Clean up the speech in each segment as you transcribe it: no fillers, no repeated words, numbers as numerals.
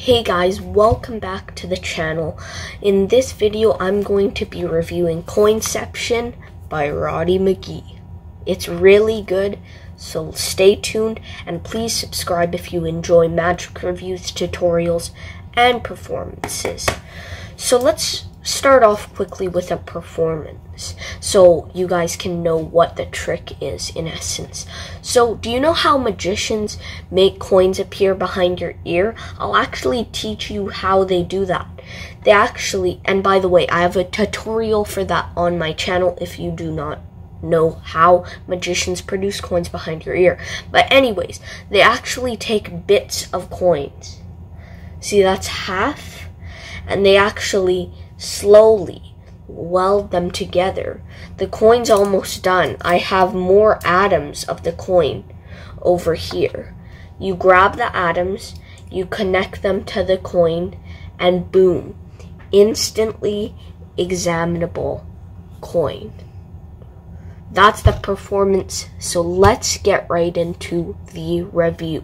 Hey guys, welcome back to the channel. In this video, I'm going to be reviewing Coinception by Roddy McGhie. It's really good, so stay tuned and please subscribe if you enjoy magic reviews, tutorials, and performances. So let's start off quickly with a performance so you guys can know what the trick is in essence. So do you know how magicians make coins appear behind your ear? I'll actually teach you how they do that. They actually, and by the way, I have a tutorial for that on my channel if you do not know how magicians produce coins behind your ear. But anyways, they actually take bits of coins. See, that's half, and they actually slowly weld them together. The coin's almost done. I have more atoms of the coin over here. You grab the atoms, you connect them to the coin, and boom, instantly examinable coin. That's the performance, so let's get right into the review.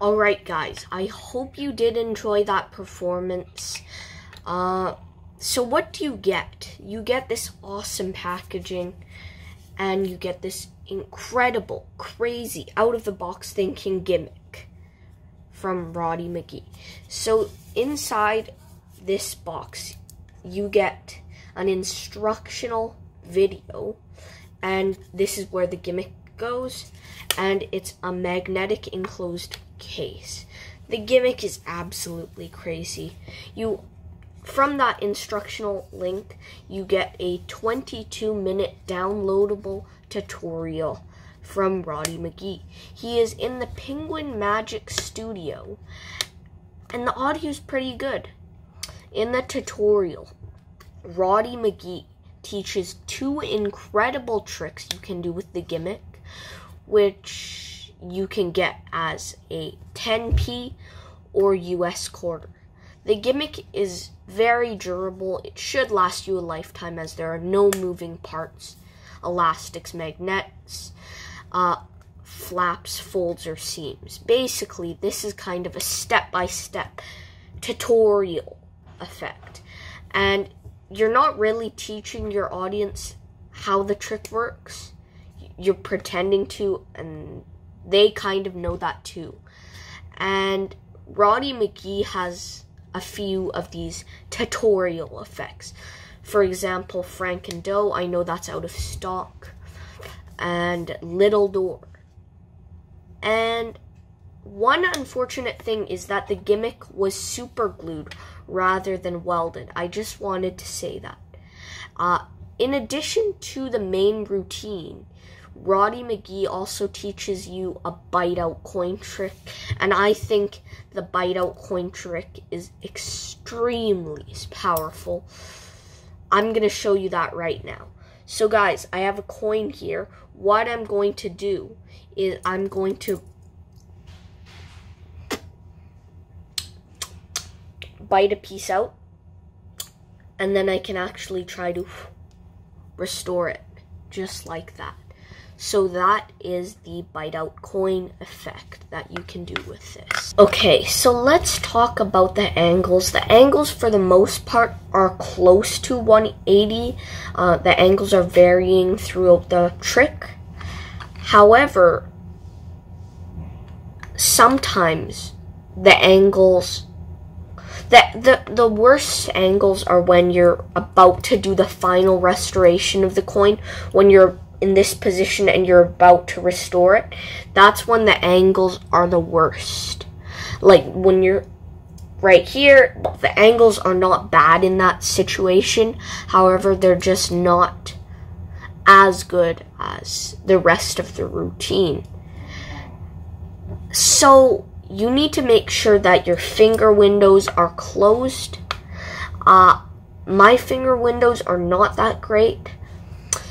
Alright guys, I hope you did enjoy that performance. So what do you get? You get this awesome packaging, and you get this incredible, crazy, out-of-the-box thinking gimmick from Roddy McGhie. So inside this box, you get an instructional video, and this is where the gimmick goes, and it's a magnetic enclosed case. The gimmick is absolutely crazy. From that instructional link, you get a 22-minute downloadable tutorial from Roddy McGhie. He is in the Penguin Magic Studio, and the audio is pretty good. In the tutorial, Roddy McGhie teaches 2 incredible tricks you can do with the gimmick, which you can get as a 10p or US quarter. The gimmick is very durable. It should last you a lifetime as there are no moving parts, elastics, magnets, flaps, folds, or seams. Basically, this is kind of a step-by-step tutorial effect. And you're not really teaching your audience how the trick works. You're pretending to, and they kind of know that too. And Roddy McGhie has a few of these tutorial effects. For example, Frank and Doe, I know that's out of stock. And Little Door. And one unfortunate thing is that the gimmick was super glued rather than welded. I just wanted to say that. In addition to the main routine, Roddy McGhie also teaches you a bite-out coin trick, and I think the bite-out coin trick is extremely powerful. I'm going to show you that right now. So guys, I have a coin here. What I'm going to do is I'm going to bite a piece out, and then I can actually try to restore it just like that. So that is the bite out coin effect that you can do with this. Okay, so let's talk about the angles. The angles for the most part are close to 180. The angles are varying throughout the trick. However, sometimes the angles, the worst angles are when you're about to do the final restoration of the coin, when you're in this position and you're about to restore it. That's when the angles are the worst. Like when you're right here, the angles are not bad in that situation. However, they're just not as good as the rest of the routine. So you need to make sure that your finger windows are closed. My finger windows are not that great,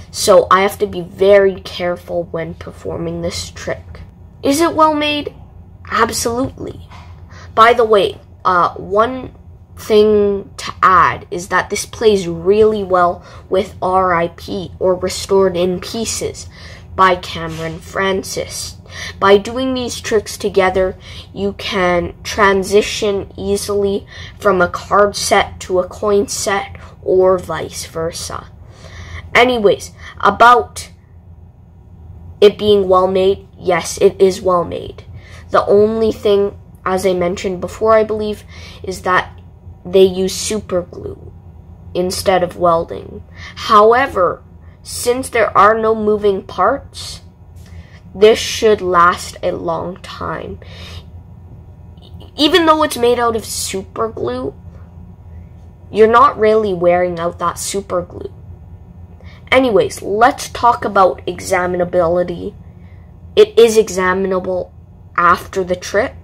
so I have to be very careful when performing this trick. Is it well made? Absolutely. By the way, one thing to add is that this plays really well with RIP, or restored in pieces, by Cameron Francis. By doing these tricks together, you can transition easily from a card set to a coin set or vice versa. Anyways, about it being well made, yes, it is well made. The only thing, as I mentioned before, I believe, is that they use super glue instead of welding. However, since there are no moving parts, this should last a long time. Even though it's made out of super glue, you're not really wearing out that super glue. Anyways, let's talk about examinability. It is examinable after the trick.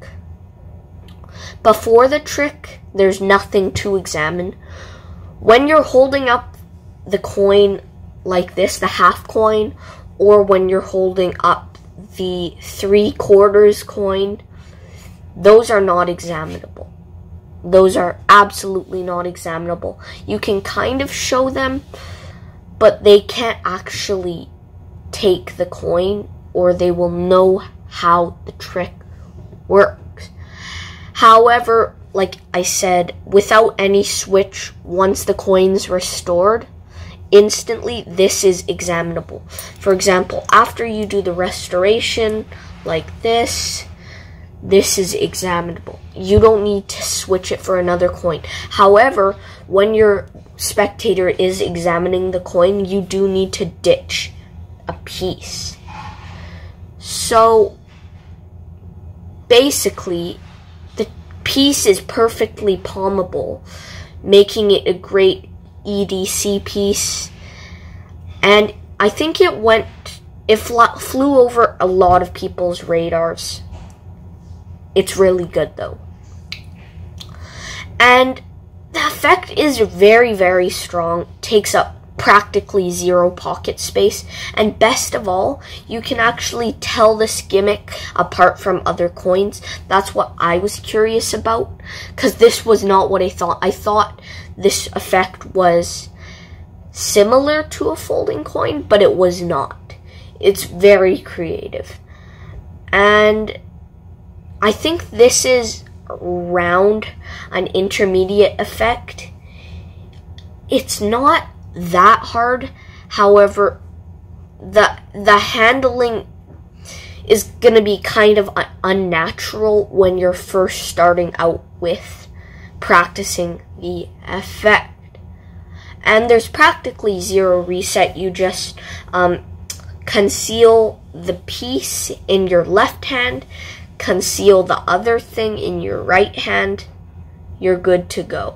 Before the trick, there's nothing to examine. When you're holding up the coin like this, the half coin, or when you're holding up the 3/4 coin, those are not examinable. Those are absolutely not examinable. You can kind of show them, but they can't actually take the coin, or they will know how the trick works. However, like I said, without any switch, once the coin's restored, instantly this is examinable. For example, after you do the restoration like this is examinable. You don't need to switch it for another coin. However, when your spectator is examining the coin, you do need to ditch a piece. So basically, the piece is perfectly palmable, making it a great EDC piece. And I think it flew over a lot of people's radars. It's really good though. And the effect is very, very strong, takes up practically zero pocket space, and best of all, you can actually tell this gimmick apart from other coins. That's what I was curious about, because this was not what I thought. I thought this effect was similar to a folding coin, but it was not. It's very creative. And I think this is around an intermediate effect. It's not that hard. However, the handling is going to be kind of unnatural when you're first starting out with practicing the effect. And there's practically zero reset. You just conceal the piece in your left hand, conceal the other thing in your right hand, you're good to go.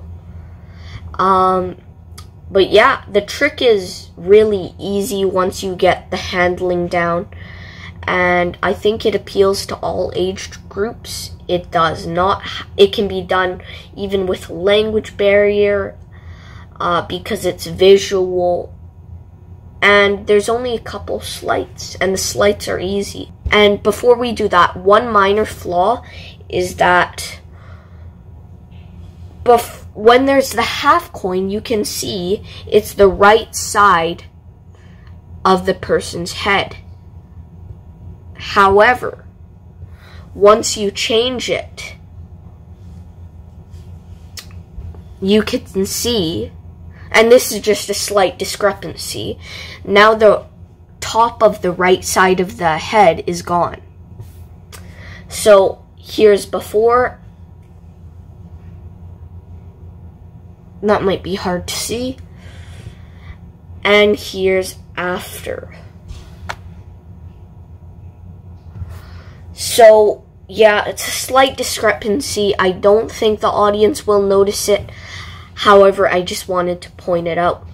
But yeah, the trick is really easy once you get the handling down, and I think it appeals to all age groups. It does not, it can be done even with language barrier, because it's visual, and there's only a couple sleights, and the sleights are easy. And before we do that, one minor flaw is that when there's the half coin, you can see it's the right side of the person's head. However, once you change it, you can see, and this is just a slight discrepancy, now the top of the right side of the head is gone. So here's before. That might be hard to see. And here's after. So yeah, it's a slight discrepancy. I don't think the audience will notice it. However, I just wanted to point it out.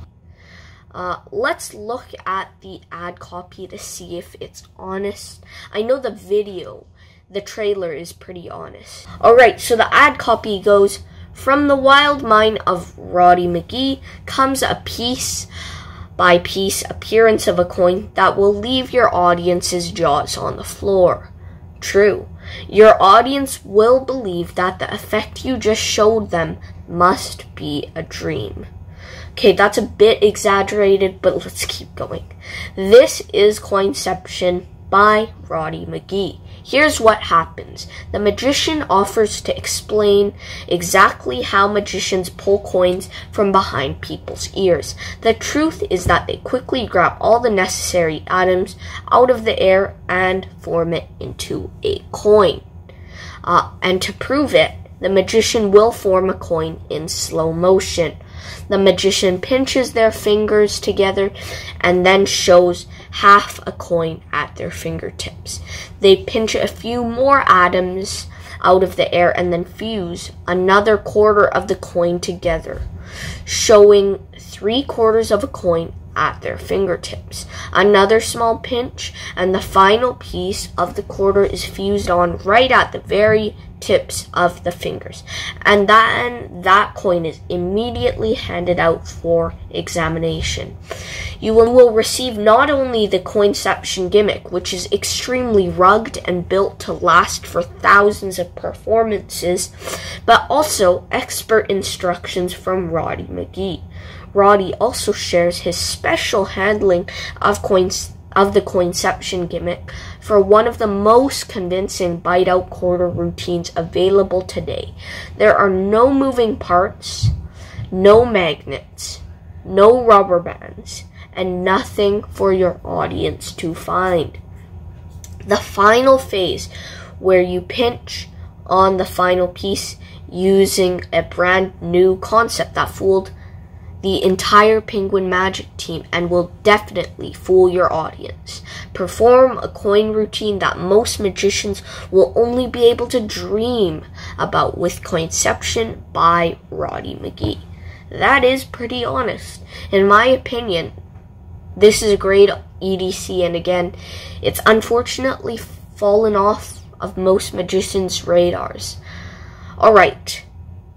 Let's look at the ad copy to see if it's honest. I know the video, the trailer is pretty honest. Alright, so the ad copy goes, "From the wild mind of Roddy McGhie comes a piece by piece appearance of a coin that will leave your audience's jaws on the floor. True. Your audience will believe that the effect you just showed them must be a dream. Okay, that's a bit exaggerated, but let's keep going. This is Coinception by Roddy McGhie. Here's what happens. The magician offers to explain exactly how magicians pull coins from behind people's ears. The truth is that they quickly grab all the necessary items out of the air and form it into a coin. And to prove it, the magician will form a coin in slow motion. The magician pinches their fingers together and then shows half a coin at their fingertips. They pinch a few more atoms out of the air and then fuse another quarter of the coin together, showing 3/4 of a coin at their fingertips. Another small pinch, and the final piece of the quarter is fused on right at the very tips of the fingers. And then that coin is immediately handed out for examination. You will receive not only the Coinception gimmick, which is extremely rugged and built to last for thousands of performances, but also expert instructions from Roddy McGhie. Roddy also shares his special handling of the Coinception gimmick for one of the most convincing bite-out quarter routines available today. There are no moving parts, no magnets, no rubber bands, and nothing for your audience to find. The final phase, where you pinch on the final piece using a brand new concept that fooled the entire Penguin Magic team and will definitely fool your audience. Perform a coin routine that most magicians will only be able to dream about with Coinception by Roddy McGhie. That is pretty honest. In my opinion, this is a great EDC, and again, it's unfortunately fallen off of most magicians' radars. Alright,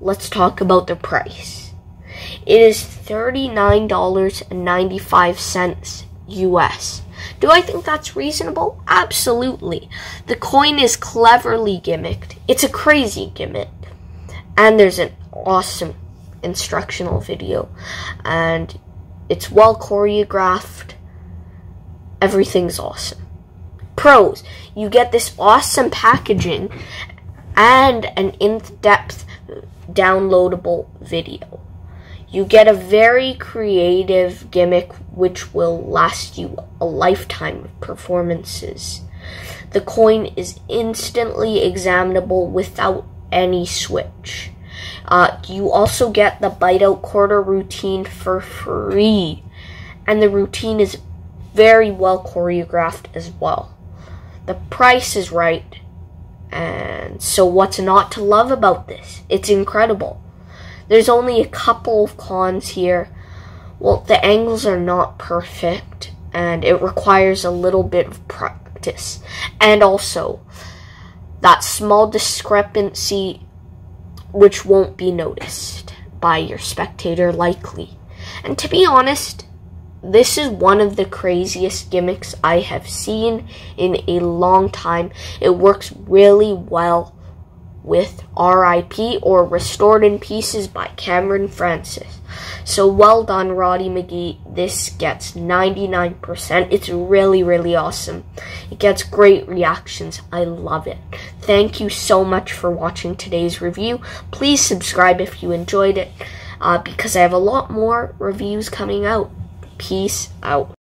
let's talk about the price. It is $39.95 US. Do I think that's reasonable? Absolutely. The coin is cleverly gimmicked. It's a crazy gimmick. And there's an awesome instructional video. And it's well choreographed. Everything's awesome. Pros: you get this awesome packaging and an in-depth downloadable video. You get a very creative gimmick which will last you a lifetime of performances. The coin is instantly examinable without any switch. You also get the bite-out quarter routine for free. And the routine is very well choreographed as well. The price is right. And so what's not to love about this? It's incredible. There's only a couple of cons here. Well, the angles are not perfect, and it requires a little bit of practice. And also, that small discrepancy which won't be noticed by your spectator likely. And to be honest, this is one of the craziest gimmicks I have seen in a long time. It works really well with RIP or Restored in Pieces by Cameron Francis. So well done, Roddy McGhie. This gets 99%. It's really, really awesome. It gets great reactions. I love it. Thank you so much for watching today's review. Please subscribe if you enjoyed it, because I have a lot more reviews coming out. Peace out.